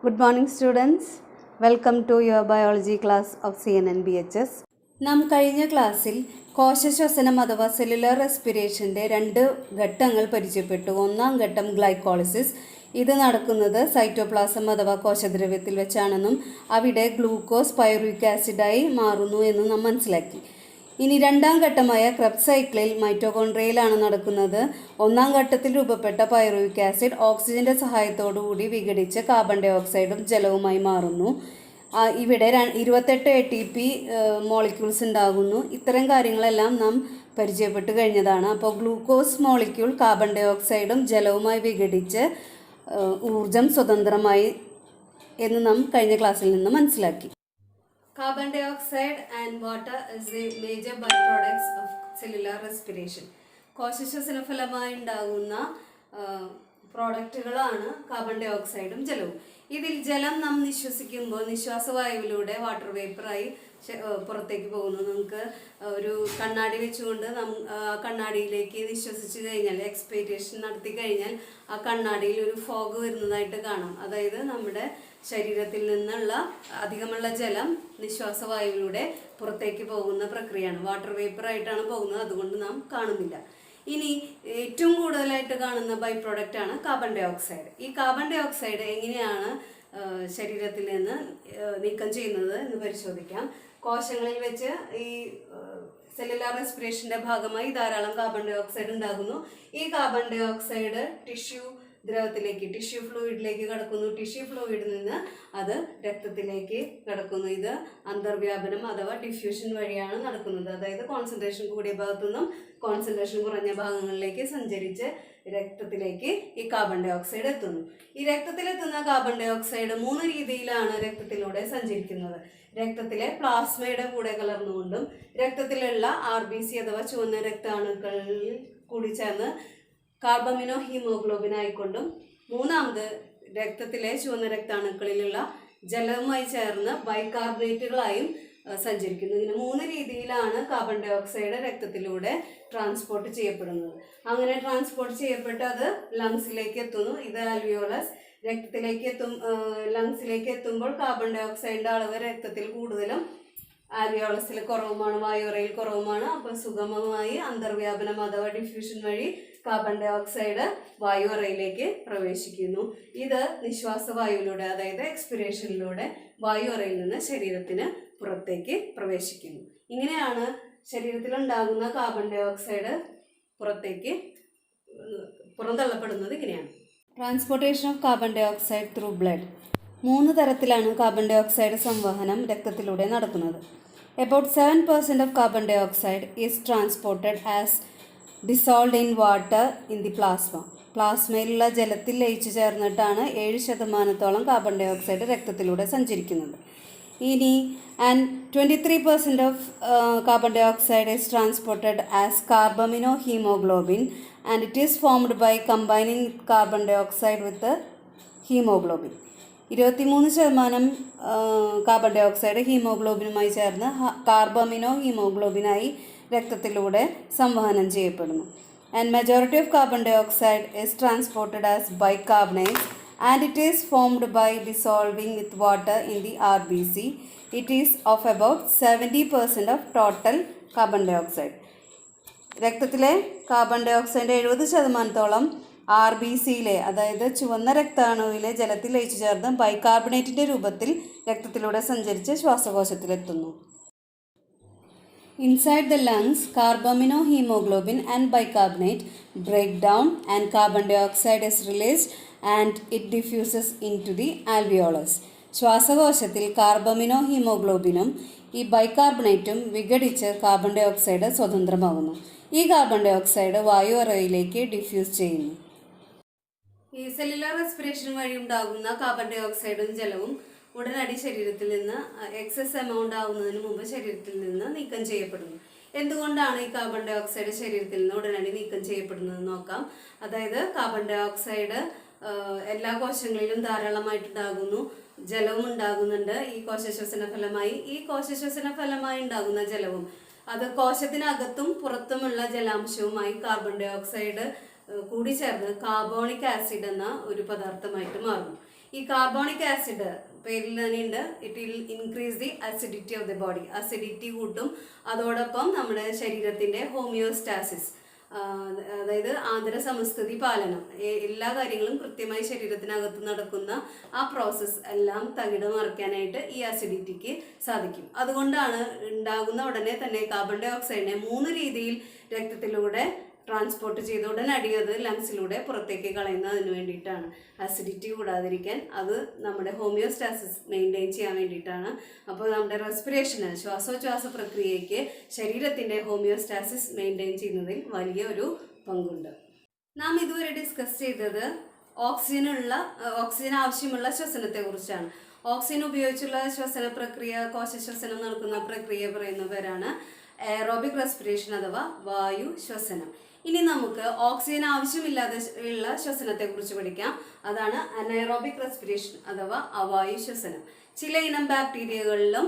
Good morning students. Welcome to your biology class of CNN BHS. നാം കഴിഞ്ഞ ക്ലാസ്സിൽ കോശശ്വസനം അഥവാ സെല്ലുലാർ റെസ്പിറേഷൻ്റെ 2 ഘട്ടങ്ങൾ പരിചയപ്പെട്ടു. ഒന്നാം ഘട്ടം ഗ്ലൈക്കോളിസിസ്. ഇത് നടക്കുന്നത് സൈറ്റോപ്ലാസം അഥവാ കോശദ്രവ്യത്തിൽ വെച്ചാണെന്നും അവിടെ ഗ്ലൂക്കോസ് പൈറുവിക് ആസിഡായി മാറുന്നു എന്നും നാം മനസ്സിലാക്കി. ഇനി രണ്ടാം ഘട്ടമായ ക്രെബ്സ് സൈക്കിളിൽ മൈറ്റോകോൺട്രിയയിലാണ് നടക്കുന്നത്. ഒന്നാം ഘട്ടത്തിൽ രൂപപ്പെട്ട പൈറുവിക് ആസിഡ് ഓക്സിജന്റെ സഹായത്തോടുകൂടി വിഘടിച്ച് കാർബൺ ഡൈ ഓക്സൈഡും ജലവുമായി മാറുന്നു. ഇവിടെ 28 ATP മോളിക്യൂൾസ് ഉണ്ടാകുന്നു. ഇത്തരം കാര്യങ്ങളെല്ലാം നാം പരിചയപ്പെട്ട് കഴിഞ്ഞതാണ്. അപ്പോൾ ഗ്ലൂക്കോസ് മോളിക്യൂൾ കാർബൺ ഡൈ ഓക്സൈഡും ജലവുമായി വിഘടിച്ച് ഊർജം സ്വതന്ത്രമായി എന്ന് നാം കഴിഞ്ഞ ക്ലാസ്സിൽ നിന്ന് മനസ്സിലാക്കി. Carbon dioxide and water is the major byproducts of cellular respiration. കോശശ്വസന ഫലമായി ഉണ്ടാകുന്ന പ്രോഡക്റ്റുകളാണ് കാർബൺ ഡൈ ഓക്സൈഡും ജലവും. ഇതിൽ ജലം നാം നിശ്വസിക്കുമ്പോൾ നിശ്വാസവായുവിലൂടെ വാട്ടർ വേപ്പറായി പുറത്തേക്ക് പോകുന്നു. നമുക്ക് ഒരു കണ്ണാടി വെച്ചുകൊണ്ട് കണ്ണാടിയിലേക്ക് നിശ്വസിച്ച് കഴിഞ്ഞാൽ എക്സ്പീരിയേഷൻ നടത്തി കഴിഞ്ഞാൽ ആ കണ്ണാടിയിൽ ഒരു ഫോഗ് വരുന്നതായിട്ട് കാണാം. അതായത് നമ്മുടെ ശരീരത്തിൽ നിന്നുള്ള അധികമുള്ള ജലം നിശ്വാസവായുവിലൂടെ പുറത്തേക്ക് പോകുന്ന പ്രക്രിയയാണ്. വാട്ടർ വേപ്പറായിട്ടാണ് പോകുന്നത്, അതുകൊണ്ട് നാം കാണുന്നില്ല. ഇനി ഏറ്റവും കൂടുതലായിട്ട് കാണുന്ന ബൈ പ്രോഡക്റ്റാണ് കാർബൺ ഡൈ ഓക്സൈഡ്. ഈ കാർബൺ ഡൈ ഓക്സൈഡ് എങ്ങനെയാണ് ശരീരത്തിൽ നിന്ന് നീക്കം ചെയ്യുന്നത് എന്ന് പരിശോധിക്കാം. കോശങ്ങളിൽ വെച്ച് ഈ സെല്ലുലാർ റെസ്പിറേഷൻ്റെ ഭാഗമായി ധാരാളം കാർബൺ ഡൈ ഓക്സൈഡ് ഉണ്ടാകുന്നു. ഈ കാർബൺ ഡൈ ഓക്സൈഡ് ടിഷ്യൂ ഫ്ലൂയിഡിലേക്ക് കടക്കുന്നു. ടിഷ്യൂ ഫ്ലൂയിഡിൽ നിന്ന് അത് രക്തത്തിലേക്ക് കടക്കുന്നു. ഇത് അന്തർവ്യാപനം അഥവാ ഡിഫ്യൂഷൻ വഴിയാണ് നടക്കുന്നത്. അതായത് കോൺസെൻട്രേഷൻ കൂടിയ ഭാഗത്തു നിന്നും കോൺസെൻട്രേഷൻ കുറഞ്ഞ ഭാഗങ്ങളിലേക്ക് സഞ്ചരിച്ച് രക്തത്തിലേക്ക് ഈ കാർബൺ ഡൈ ഓക്സൈഡ് എത്തുന്നു. ഈ രക്തത്തിലെത്തുന്ന കാർബൺ ഡൈ ഓക്സൈഡ് 3 രീതിയിലാണ് രക്തത്തിലൂടെ സഞ്ചരിക്കുന്നത്. രക്തത്തിലെ പ്ലാസ്മയുടെ കൂടെ കലർന്നുകൊണ്ടും രക്തത്തിലുള്ള RBC അഥവാ ചുവന്ന രക്താണുക്കളിൽ കൂടി ചേർന്ന് കാർബമിനോ ഹീമോഗ്ലോബിൻ ആയിക്കൊണ്ടും മൂന്നാമത് രക്തത്തിലെ ചുവന്ന രക്താണുക്കളിലുള്ള ജലവുമായി ചേർന്ന് ബൈകാർബണേറ്റുകളായും സഞ്ചരിക്കുന്നു. ഇങ്ങനെ 3 രീതിയിലാണ് കാർബൺ ഡൈ ഓക്സൈഡ് രക്തത്തിലൂടെ ട്രാൻസ്പോർട്ട് ചെയ്യപ്പെടുന്നത്. അങ്ങനെ ട്രാൻസ്പോർട്ട് ചെയ്യപ്പെട്ട് അത് ലങ്സിലേക്ക് എത്തുന്നു. ഇത് ആൽവിയോളസ്. ലങ്സിലേക്ക് എത്തുമ്പോൾ കാർബൺ ഡൈ ഓക്സൈഡിൻ്റെ അളവ് രക്തത്തിൽ കൂടുതലും ആൽവിയോളസിൽ കുറവുമാണ്, വായുറയിൽ കുറവുമാണ്. അപ്പോൾ സുഗമമായി അന്തർവ്യാപനം അഥവാ ഡിഫ്യൂഷൻ വഴി കാർബൺ ഡൈ ഓക്സൈഡ് വായുറയിലേക്ക് പ്രവേശിക്കുന്നു. ഇത് നിശ്വാസവായുവിലൂടെ അതായത് എക്സ്പിറേഷനിലൂടെ വായുറയിൽ നിന്ന് ശരീരത്തിന് പുറത്തേക്ക് പ്രവേശിക്കുന്നു. ഇങ്ങനെയാണ് ശരീരത്തിലുണ്ടാകുന്ന കാർബൺ ഡൈ ഓക്സൈഡ് പുറന്തള്ളപ്പെടുന്നത്. ഇങ്ങനെയാണ് transportation of carbon dioxide through blood. 3 തരത്തിലാണ് കാർബൺ ഡൈ ഓക്സൈഡ് സംവഹനം രക്തത്തിലൂടെ നടക്കുന്നത്. About 7% of carbon dioxide is transported as dissolved in water in the plasma. പ്ലാസ്മയിലുള്ള ജലത്തിൽ ലയിച്ചു ചേർന്നിട്ടാണ് 7% കാർബൺ ഡൈ ഓക്സൈഡ് രക്തത്തിലൂടെ സഞ്ചരിക്കുന്നത്. ഇനി 23% of carbon dioxide is transported as carbaminohemoglobin and it is formed by combining carbon dioxide with the hemoglobin. 23% carbon dioxide ഹീമോഗ്ലോബിനുമായി ചേർന്ന് carbamino ഹീമോഗ്ലോബിനായി രക്തത്തിലൂടെ സംവഹനം ചെയ്യപ്പെടുന്നു. And majority of carbon dioxide is transported as bicarbonates and it is formed by dissolving with water in the RBC. It is of about 70% of total carbon dioxide. രക്തത്തിലെ കാർബൺ ഡൈ ഓക്സൈഡിൻ്റെ 70%-ഓളം RBCയിലെ അതായത് ചുവന്ന രക്താണുവിലെ ജലത്തിൽ ലയിച്ചു ചേർന്ന് ബൈകാർബണേറ്റിൻ്റെ രൂപത്തിൽ രക്തത്തിലൂടെ സഞ്ചരിച്ച് ശ്വാസകോശത്തിലെത്തുന്നു. Inside the lungs, carbaminohemoglobin and bicarbonate break down and carbon dioxide is released and it diffuses into the alveolus. ശ്വാസകോശത്തിൽ കാർബമിനോഹീമോഗ്ലോബിനും ഈ ബൈകാർബണേറ്റും വിഘടിച്ച് കാർബൺ ഡൈ ഓക്സൈഡ് സ്വതന്ത്രമാകുന്നു. ഈ കാർബൺ ഡൈ ഓക്സൈഡ് വായുറയിലേക്ക് ഡിഫ്യൂസ് ചെയ്യുന്നു. ഈ സെല്ലുലാർ റെസ്പിറേഷൻ വഴി ഉണ്ടാകുന്ന കാർബൺ ഡൈ ഓക്സൈഡും ജലവും ഉടനടി ശരീരത്തിൽ നിന്ന് എക്സസ് എമൗണ്ട് ആവുന്നതിന് മുമ്പ് ശരീരത്തിൽ നിന്ന് നീക്കം ചെയ്യപ്പെടുന്നു. എന്തുകൊണ്ടാണ് ഈ കാർബൺ ഡൈ ഓക്സൈഡ് ശരീരത്തിൽ നിന്ന് ഉടനടി നീക്കം ചെയ്യപ്പെടുന്നത് നോക്കാം. അതായത് കാർബൺ ഡൈ ഓക്സൈഡ് എല്ലാ കോശങ്ങളിലും ധാരാളമായിട്ടുണ്ടാകുന്നു, ജലവും ഉണ്ടാകുന്നുണ്ട്. ഈ കോശശ്വസന ഫലമായി ഉണ്ടാകുന്ന ജലവും അത് കോശത്തിനകത്തും പുറത്തുമുള്ള ജലാംശവുമായി കാർബൺ ഡൈ ഓക്സൈഡ് കൂടിച്ചേർന്ന് കാർബോണിക് ആസിഡ് എന്ന ഒരു പദാർത്ഥമായിട്ട് മാറുന്നു. ഈ കാർബോണിക് ആസിഡ് പേരിൽ തന്നെയുണ്ട്, it will increase the acidity of the body, acidity കൂട്ടും. അതോടൊപ്പം നമ്മുടെ ശരീരത്തിൻ്റെ ഹോമിയോസ്റ്റാസിസ്, അതായത് ആന്തര സമസ്ഥിതി പാലനം, എല്ലാ കാര്യങ്ങളും കൃത്യമായി ശരീരത്തിനകത്ത് നടക്കുന്ന ആ പ്രോസസ്സ് എല്ലാം തകിടം മറിക്കാനായിട്ട് ഈ അസിഡിറ്റിക്ക് സാധിക്കും. അതുകൊണ്ടാണ് ഉണ്ടാകുന്ന ഉടനെ തന്നെ കാർബൺ ഡൈ ഓക്സൈഡിനെ 3 രീതിയിൽ രക്തത്തിലൂടെ ട്രാൻസ്പോർട്ട് ചെയ്ത ഉടനടി അത് ലങ്സിലൂടെ പുറത്തേക്ക് കളയുന്നതിന് വേണ്ടിയിട്ടാണ്. അസിഡിറ്റി കൂടാതിരിക്കാൻ, അത് നമ്മുടെ ഹോമിയോസ്റ്റാസിസ് മെയിൻറ്റെയിൻ ചെയ്യാൻ വേണ്ടിയിട്ടാണ്. അപ്പോൾ നമ്മുടെ റെസ്പിറേഷന്, ശ്വാസോച്ഛ്വാസ പ്രക്രിയയ്ക്ക് ശരീരത്തിൻ്റെ ഹോമിയോസ്റ്റാസിസ് മെയിൻറ്റെയിൻ ചെയ്യുന്നതിൽ വലിയൊരു പങ്കുണ്ട്. നാം ഇതുവരെ ഡിസ്കസ് ചെയ്തത് ഓക്സിജൻ ആവശ്യമുള്ള ശ്വസനത്തെക്കുറിച്ചാണ്. ഓക്സിജൻ ഉപയോഗിച്ചുള്ള ശ്വസന പ്രക്രിയ, കോശശ്വസനം നടക്കുന്ന പ്രക്രിയ പറയുന്ന പേരാണ് എയറോബിക് റെസ്പിറേഷൻ അഥവാ വായു ശ്വസനം. ഇനി നമുക്ക് ഓക്സിജൻ ആവശ്യമില്ലാതെ ഉള്ള ശ്വസനത്തെ കുറിച്ച് പഠിക്കാം. അതാണ് അനൈറോബിക് റെസ്പിറേഷൻ അഥവാ അവായു ശ്വസനം. ചില ഇനം ബാക്ടീരിയകളിലും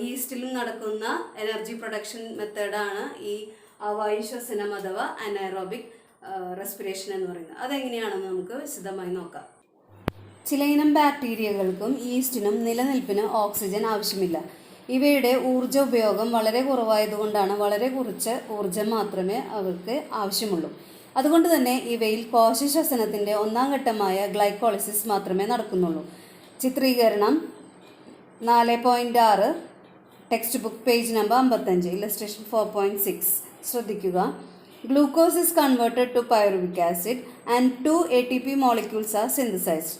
ഈസ്റ്റിലും നടക്കുന്ന എനർജി പ്രൊഡക്ഷൻ മെത്തേഡാണ് ഈ അവായു ശ്വസനം അഥവാ അനൈറോബിക് റെസ്പിറേഷൻ എന്ന് പറയുന്നത്. അതെങ്ങനെയാണെന്ന് നമുക്ക് വിശദമായി നോക്കാം. ചില ഇനം ബാക്ടീരിയകൾക്കും ഈസ്റ്റിനും നിലനിൽപ്പിന് ഓക്സിജൻ ആവശ്യമില്ല. ഇവയുടെ ഊർജ്ജ ഉപയോഗം വളരെ കുറവായതുകൊണ്ടാണ് വളരെ കുറച്ച് ഊർജ്ജം മാത്രമേ അവർക്ക് ആവശ്യമുള്ളൂ. അതുകൊണ്ട് തന്നെ ഇവയിൽ കോശശ്വസനത്തിൻ്റെ 1ാം ഘട്ടമായ ഗ്ലൈക്കോളിസിസ് മാത്രമേ നടക്കുന്നുള്ളൂ. ചിത്രീകരണം 4.6 text book page number 55, illustration 4.6. ശ്രദ്ധിക്കുക. Glucose is converted to pyruvic acid and 2 ATP molecules are synthesized.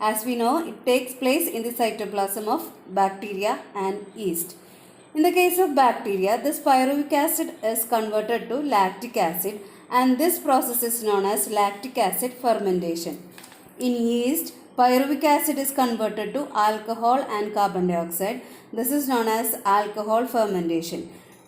As we know, it takes place in the cytoplasm of bacteria and yeast. In the case of bacteria, this pyruvic acid is converted to lactic acid, and this process is known as lactic acid fermentation. In yeast, pyruvic acid is converted to alcohol and carbon dioxide. This is known as alcohol fermentation.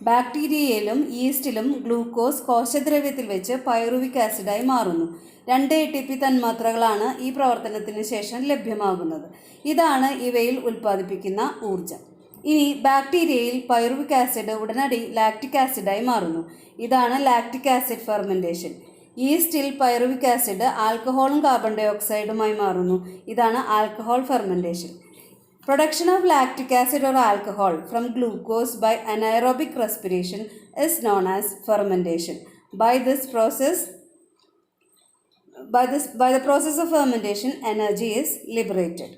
ബാക്ടീരിയയിലും ഈസ്റ്റിലും glucose കോശദ്രവ്യത്തിൽ വെച്ച് pyruvic ആസിഡായി മാറുന്നു. 2 ATP തന്മാത്രകളാണ് ഈ പ്രവർത്തനത്തിന് ശേഷം ലഭ്യമാകുന്നത്. ഇതാണ് ഇവയിൽ ഉൽപ്പാദിപ്പിക്കുന്ന ഊർജം. ഇനി ബാക്ടീരിയയിൽ പൈറുവിക് ആസിഡ് ഉടനടി ലാക്റ്റിക് ആസിഡായി മാറുന്നു. ഇതാണ് ലാക്റ്റിക് ആസിഡ് ഫെർമെൻറ്റേഷൻ. ഈസ്റ്റിൽ പൈറുവിക് ആസിഡ് ആൽക്കഹോളും കാർബൺ ഡൈ ഓക്സൈഡുമായി മാറുന്നു. ഇതാണ് alcohol fermentation. Production of lactic acid or alcohol from glucose by anaerobic respiration is known as fermentation. By the process of fermentation, energy is liberated.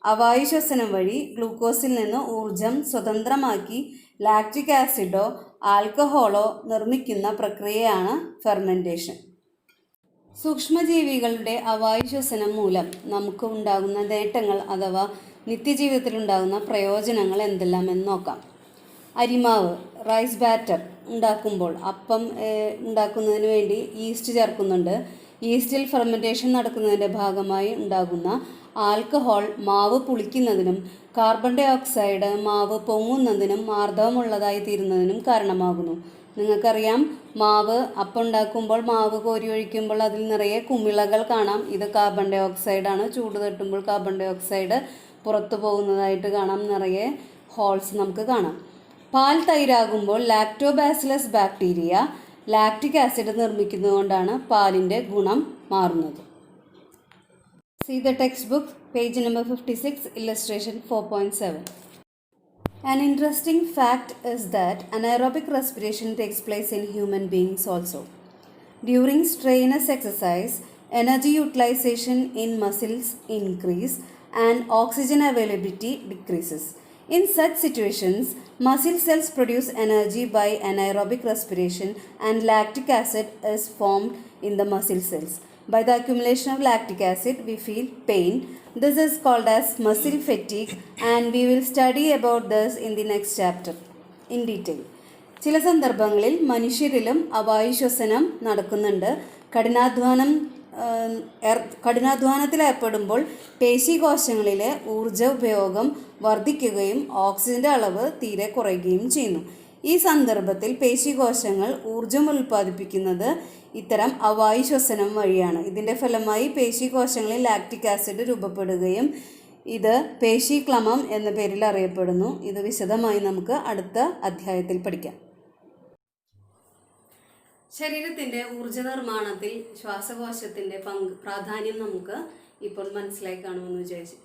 അവായു ശ്വസനം വഴി ഗ്ലൂക്കോസിൽ നിന്ന് ഊർജം സ്വതന്ത്രമാക്കി ലാക്റ്റിക് ആസിഡോ ആൽക്കഹോളോ നിർമ്മിക്കുന്ന പ്രക്രിയയാണ് ഫെർമെൻറ്റേഷൻ. സൂക്ഷ്മജീവികളുടെ അവായു ശ്വസനം മൂലം നമുക്ക് ഉണ്ടാകുന്ന നേട്ടങ്ങൾ അഥവാ നിത്യജീവിതത്തിലുണ്ടാകുന്ന പ്രയോജനങ്ങൾ എന്തെല്ലാമെന്ന് നോക്കാം. അരിമാവ്, റൈസ് ബാറ്റർ ഉണ്ടാക്കുമ്പോൾ, അപ്പം ഉണ്ടാക്കുന്നതിന് വേണ്ടി ഈസ്റ്റ് ചേർക്കുന്നുണ്ട്. ഈസ്റ്റിൽ ഫെർമെൻറ്റേഷൻ നടക്കുന്നതിൻ്റെ ഭാഗമായി ഉണ്ടാകുന്ന ആൽക്കഹോൾ മാവ് പുളിക്കുന്നതിനും കാർബൺ ഡൈ ഓക്സൈഡ് മാവ് പൊങ്ങുന്നതിനും മാർദ്ദവമുള്ളതായി തീരുന്നതിനും കാരണമാകുന്നു. നിങ്ങൾക്കറിയാം, മാവ് അപ്പം ഉണ്ടാക്കുമ്പോൾ മാവ് കോരി ഒഴിക്കുമ്പോൾ അതിൽ നിറയെ കുമിളകൾ കാണാം. ഇത് കാർബൺ ഡൈ ഓക്സൈഡാണ്. ചൂട് തട്ടുമ്പോൾ കാർബൺ ഡൈ ഓക്സൈഡ് പുറത്തു പോകുന്നതായിട്ട് കാണാം. നിറയെ ഹോൾസ് നമുക്ക് കാണാം. പാൽ തൈരാകുമ്പോൾ ലാക്ടോബാസിലസ് ബാക്ടീരിയ ലാക്റ്റിക് ആസിഡ് നിർമ്മിക്കുന്നതുകൊണ്ടാണ് പാലിൻ്റെ ഗുണം മാറുന്നത്. See the textbook, page number 56, illustration 4.7. An interesting fact is that anaerobic respiration takes place in human beings also. During strenuous exercise, energy utilization in muscles increase and oxygen availability decreases. In such situations, muscle cells produce energy by anaerobic respiration and lactic acid is formed in the muscle cells. By the accumulation of lactic acid, we feel pain. This is called as muscle fatigue and we will study about this in the next chapter in detail. ചില സന്ദർഭങ്ങളിൽ മനുഷ്യരിലും അവായു ശ്വസനം നടക്കുന്നുണ്ട്. കഠിനാധ്വാനത്തിൽ ഏർപ്പെടുമ്പോൾ പേശീകോശങ്ങളിലെ ഊർജ്ജ ഉപയോഗം വർദ്ധിക്കുകയും ഓക്സിജൻ്റെ അളവ് തീരെ കുറയുകയും ചെയ്യുന്നു. ഈ സന്ദർഭത്തിൽ പേശീകോശങ്ങൾ ഊർജ്ജം ഉൽപ്പാദിപ്പിക്കുന്നത് ഇത്തരം അവായു ശ്വസനം വഴിയാണ്. ഇതിൻ്റെ ഫലമായി പേശീകോശങ്ങളിൽ ലാക്റ്റിക് ആസിഡ് രൂപപ്പെടുകയും ഇത് പേശീക്ലമം എന്ന പേരിൽ അറിയപ്പെടുന്നു. ഇത് വിശദമായി നമുക്ക് അടുത്ത അധ്യായത്തിൽ പഠിക്കാം. ശരീരത്തിൻ്റെ ഊർജ്ജ നിർമ്മാണത്തിൽ ശ്വാസകോശത്തിൻ്റെ പ്രാധാന്യം നമുക്ക് ഇപ്പോൾ മനസ്സിലായി കാണുമെന്ന്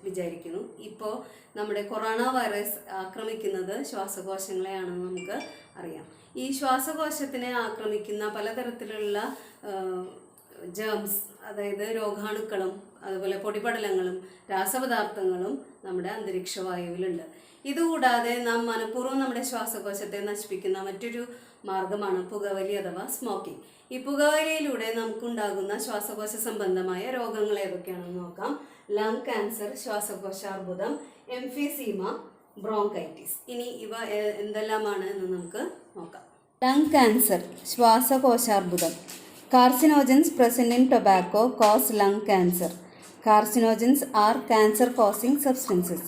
വിചാരിക്കുന്നു. ഇപ്പോൾ നമ്മുടെ കൊറോണ വൈറസ് ആക്രമിക്കുന്നത് ശ്വാസകോശങ്ങളെയാണെന്ന് നമുക്ക് അറിയാം. ഈ ശ്വാസകോശത്തിനെ ആക്രമിക്കുന്ന പലതരത്തിലുള്ള ജേംസ്, അതായത് രോഗാണുക്കളും അതുപോലെ പൊടിപടലങ്ങളും രാസപദാർത്ഥങ്ങളും നമ്മുടെ അന്തരീക്ഷ വായുവിലുണ്ട്. ഇതുകൂടാതെ നാം മനഃപൂർവ്വം നമ്മുടെ ശ്വാസകോശത്തെ നശിപ്പിക്കുന്ന മറ്റൊരു മാർഗമാണ് പുകവലി അഥവാ സ്മോക്കിംഗ്. ഈ പുകവലിയിലൂടെ നമുക്കുണ്ടാകുന്ന ശ്വാസകോശ സംബന്ധമായ രോഗങ്ങൾ ഏതൊക്കെയാണെന്ന് നോക്കാം. ലങ് ക്യാൻസർ, ശ്വാസകോശാർബുദം, എംഫിസീമ, ബ്രോങ്കൈറ്റിസ്. ഇനി ഇവ എന്തെല്ലാമാണ് എന്ന് നമുക്ക് നോക്കാം. ലങ് ക്യാൻസർ, ശ്വാസകോശാർബുദം. Carcinogens present in tobacco cause lung cancer. Carcinogens are cancer-causing substances.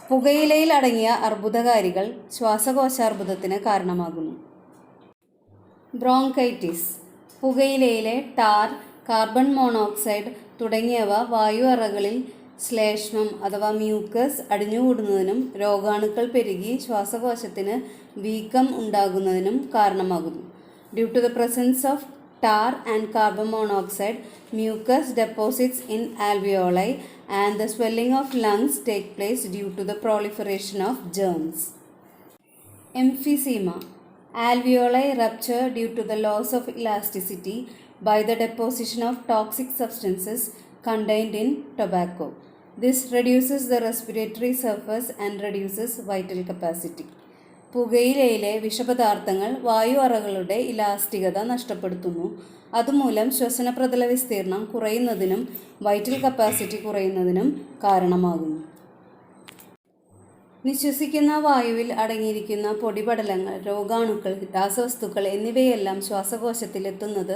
പുകയിലയിൽ അടങ്ങിയ അർബുദകാരികൾ ശ്വാസകോശാർബുദത്തിന് കാരണമാകുന്നു. ബ്രോങ്കൈറ്റിസ്, പുകയിലയിലെ ടാർ, കാർബൺ മോണോക്സൈഡ് തുടങ്ങിയവ വായു അറകളിൽ ശ്ലേഷ്മം അഥവാ മ്യൂക്കസ് അടിഞ്ഞുകൂടുന്നതിനും രോഗാണുക്കൾ പെരുകി ശ്വാസകോശത്തിന് വീക്കം ഉണ്ടാകുന്നതിനും കാരണമാകുന്നു. Due to the presence of tar and carbon monoxide, mucus deposits in alveoli and the swelling of lungs take place due to the proliferation of germs. Emphysema, alveoli rupture due to the loss of elasticity by the deposition of toxic substances contained in tobacco. This reduces the respiratory surface and reduces vital capacity. പുകയിലയിലെ വിഷപദാർത്ഥങ്ങൾ വായു അറകളുടെ ഇലാസ്റ്റികത നഷ്ടപ്പെടുത്തുന്നു. അതുമൂലം ശ്വസനപ്രതല വിസ്തീർണം കുറയുന്നതിനും vital capacity കുറയുന്നതിനും കാരണമാകുന്നു. നിശ്വസിക്കുന്ന വായുവിൽ അടങ്ങിയിരിക്കുന്ന പൊടിപടലങ്ങൾ, രോഗാണുക്കൾ, രാസവസ്തുക്കൾ എന്നിവയെല്ലാം ശ്വാസകോശത്തിൽ എത്തുന്നത്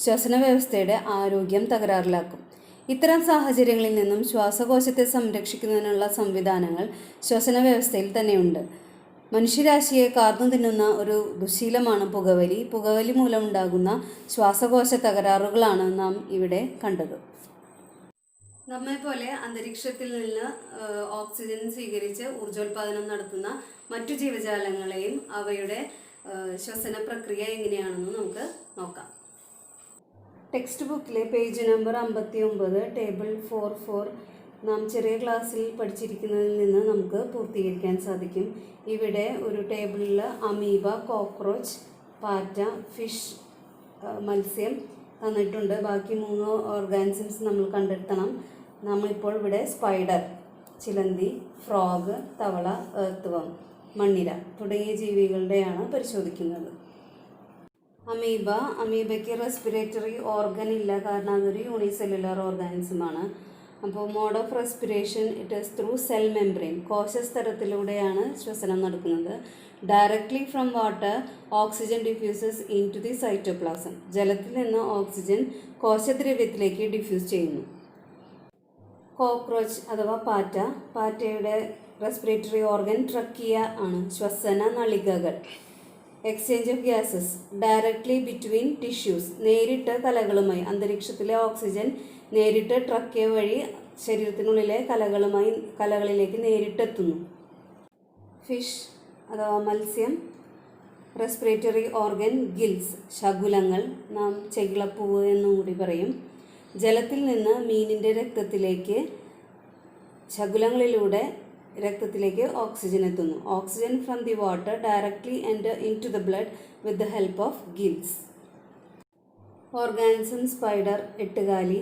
ശ്വസന വ്യവസ്ഥയുടെ ആരോഗ്യം തകരാറിലാക്കും. ഇത്തരം സാഹചര്യങ്ങളിൽ നിന്നും ശ്വാസകോശത്തെ സംരക്ഷിക്കുന്നതിനുള്ള സംവിധാനങ്ങൾ ശ്വസന വ്യവസ്ഥയിൽ തന്നെയുണ്ട്. മനുഷ്യരാശിയെ കാർന്നു തിന്നുന്ന ഒരു ദുശീലമാണ് പുകവലി. പുകവലി മൂലമുണ്ടാകുന്ന ശ്വാസകോശ തകരാറുകളാണ് നാം ഇവിടെ കണ്ടത്. നമ്മെപ്പോലെ അന്തരീക്ഷത്തിൽ നിന്ന് ഓക്സിജൻ സ്വീകരിച്ച് ഊർജോൽപാദനം നടത്തുന്ന മറ്റു ജീവജാലങ്ങളെയും അവയുടെ ശ്വസന പ്രക്രിയ എങ്ങനെയാണെന്ന് നമുക്ക് നോക്കാം. ടെക്സ്റ്റ് ബുക്കിലെ പേജ് നമ്പർ 59 ടേബിൾ 4.4 നാം ചെറിയ ക്ലാസ്സിൽ പഠിച്ചിരിക്കുന്നതിൽ നിന്ന് നമുക്ക് പൂർത്തീകരിക്കാൻ സാധിക്കും. ഇവിടെ ഒരു ടേബിളിൽ അമീബ, കോക്രോച്ച്, പാറ്റ, ഫിഷ്, മത്സ്യം തന്നിട്ടുണ്ട്. ബാക്കി 3 ഓർഗാനിസംസ് നമ്മൾ കണ്ടെത്തണം. നമ്മളിപ്പോൾ ഇവിടെ സ്പൈഡർ, ചിലന്തി, ഫ്രോഗ്, തവള, എർത്ത്, മണ്ണിര തുടങ്ങിയ ജീവികളുടെയാണ് പരിശോധിക്കുന്നത്. അമീബയ്ക്ക് റെസ്പിറേറ്ററി ഓർഗൻ ഇല്ല, കാരണം അതൊരു യൂണിസെല്ലുലാർ ഓർഗാനിസമാണ്. അപ്പോൾ mode of respiration it is through cell membrane, കോശസ്തരത്തിലൂടെയാണ് ശ്വസനം നടക്കുന്നത്. Directly from water oxygen diffuses into the cytoplasm. ജലത്തിൽ നിന്ന് ഓക്സിജൻ കോശദ്രവ്യത്തിലേക്ക് ഡിഫ്യൂസ് ചെയ്യുന്നു. കോക്രോച്ച് അഥവാ പാറ്റയുടെ റെസ്പിറേറ്ററി ഓർഗൻ ട്രക്കിയ ആണ്, ശ്വസന നളികകൾ. Exchange of gases directly between tissues, നേരിട്ട് കലകളുമായി അന്തരീക്ഷത്തിലെ ഓക്സിജൻ നേരിട്ട് ട്രക്കിയ വഴി ശരീരത്തിനുള്ളിലെ കലകളിലേക്ക് നേരിട്ടെത്തുന്നു. ഫിഷ് അഥവാ മത്സ്യം, റെസ്പിറേറ്ററി ഓർഗൻ ഗിൽസ്, ശകുലങ്ങൾ, നാം ചെകിളപ്പൂവ് എന്നും കൂടി പറയും. ജലത്തിൽ നിന്ന് മീനിൻ്റെ രക്തത്തിലേക്ക് ശകുലങ്ങളിലൂടെ രക്തത്തിലേക്ക് ഓക്സിജൻ എത്തുന്നു. Oxygen from the water directly enter into the blood with the help of gills. Organism spider, എട്ടുകാലി.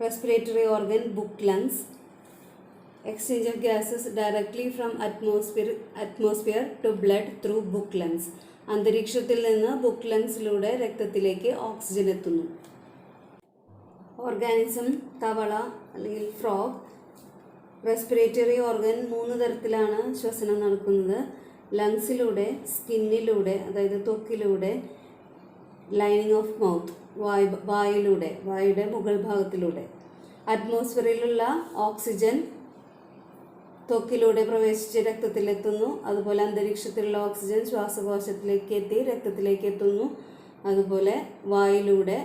Respiratory organ book lungs. Exchange of gases directly from atmosphere to blood through book lungs. അന്തരീക്ഷത്തിൽ നിന്ന് book ലങ്സിലൂടെ രക്തത്തിലേക്ക് oxygen എത്തുന്നു. Organism തവള അല്ലെങ്കിൽ frog. Respiratory organ 3 തരത്തിലാണ് ശ്വസനം നടക്കുന്നത്. ലങ്സിലൂടെ, സ്കിന്നിലൂടെ അതായത് ത്വക്കിലൂടെ, ലൈനിങ് ഓഫ് മൗത്ത് വായിലൂടെ, വായുടെ മുകൾ ഭാഗത്തിലൂടെ. അറ്റ്മോസ്ഫിയറിലുള്ള ഓക്സിജൻ ത്വക്കിലൂടെ പ്രവേശിച്ച് രക്തത്തിലെത്തുന്നു. അതുപോലെ അന്തരീക്ഷത്തിലുള്ള ഓക്സിജൻ ശ്വാസകോശത്തിലേക്ക് എത്തി രക്തത്തിലേക്ക് എത്തുന്നു. അതുപോലെ വായിലൂടെ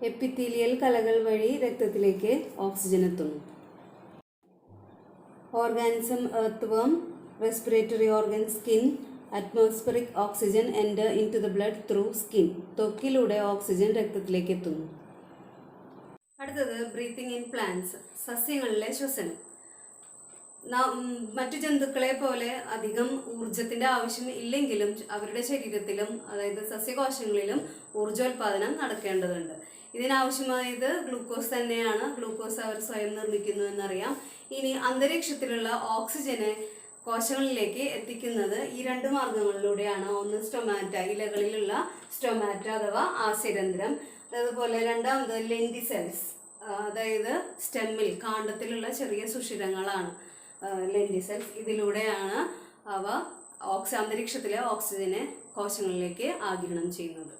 എപ്പിത്തീലിയൽ കലകൾ വഴി രക്തത്തിലേക്ക് ഓക്സിജൻ എത്തുന്നു. Organism earthworm, respiratory organ skin, atmospheric oxygen enter into the blood through skin. ത്വക്കിലൂടെ ഓക്സിജൻ രക്തത്തിലേക്ക് എത്തുന്നു. അടുത്തത് ബ്രീത്തിങ് ഇൻ പ്ലാന്റ്സ്, സസ്യങ്ങളിലെ ശ്വസനം. മറ്റു ജന്തുക്കളെ പോലെ അധികം ഊർജത്തിന്റെ ആവശ്യം ഇല്ലെങ്കിലും അവരുടെ ശരീരത്തിലും, അതായത് സസ്യകോശങ്ങളിലും ഊർജോൽപാദനം നടക്കേണ്ടതുണ്ട്. ഇതിനാവശ്യമായത് ഗ്ലൂക്കോസ് തന്നെയാണ്. ഗ്ലൂക്കോസ് അവർ സ്വയം നിർമ്മിക്കുന്നു എന്നറിയാം. ഇനി അന്തരീക്ഷത്തിലുള്ള ഓക്സിജനെ കോശങ്ങളിലേക്ക് എത്തിക്കുന്നത് ഈ 2 മാർഗങ്ങളിലൂടെയാണ്. ഒന്ന് സ്റ്റൊമാറ്റ, ഇലകളിലുള്ള സ്റ്റൊമാറ്റ അഥവാ ആസ്യരന്ധ്രം. അതുപോലെ രണ്ടാമത് ലെന്റിസെൽസ്, അതായത് സ്റ്റെമ്മിൽ, കാണ്ഡത്തിലുള്ള ചെറിയ സുഷിരങ്ങളാണ് ലെന്റിസെൽസ്. ഇതിലൂടെയാണ് അവ അന്തരീക്ഷത്തിലെ ഓക്സിജനെ കോശങ്ങളിലേക്ക് ആഗിരണം ചെയ്യുന്നത്.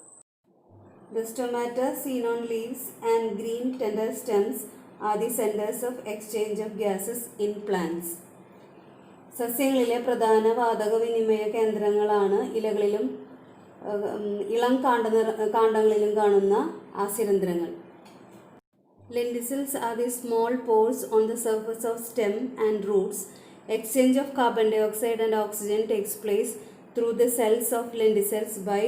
The stomata, seen on leaves and green tender stems, are the centers of exchange of gases in plants. സസ്യങ്ങളിലെ പ്രധാന വാതക വിനിമയ കേന്ദ്രങ്ങളാണ് ഇലകളിലും ഇളം കാണ്ഡങ്ങളിലും കാണുന്ന ആസ്യരന്ധ്രങ്ങൾ. Lenticels are the small pores on the surface of stem and roots. Exchange of carbon dioxide and oxygen takes place through the cells of lenticels by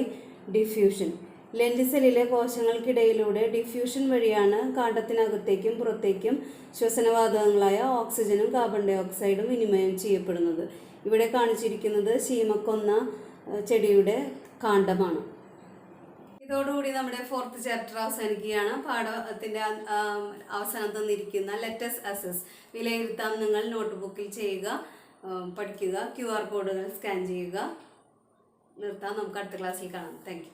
diffusion. ലെൻറ്റിസെല്ലിലെ കോശങ്ങൾക്കിടയിലൂടെ diffusion വഴിയാണ് കാണ്ഡത്തിനകത്തേക്കും പുറത്തേക്കും ശ്വസനവാതകങ്ങളായ ഓക്സിജനും കാർബൺ ഡൈ ഓക്സൈഡും വിനിമയം ചെയ്യപ്പെടുന്നത്. ഇവിടെ കാണിച്ചിരിക്കുന്നത് ശീമക്കൊന്ന ചെടിയുടെ കാണ്ഡമാണ്. ഇതോടുകൂടി നമ്മുടെ 4th ചാപ്റ്റർ അവസാനിക്കുകയാണ്. പാഠത്തിന്റെ അവസാനം തന്നിരിക്കുന്ന ലെറ്റസ് അസസ്, വിലയിരുത്താൻ നിങ്ങൾ നോട്ട്ബുക്കിൽ ചെയ്യുക, പഠിക്കുക, QR കോഡുകൾ സ്കാൻ ചെയ്യുക. നിർത്താം. നമുക്ക് അടുത്ത ക്ലാസ്സിൽ കാണാം. Thank you.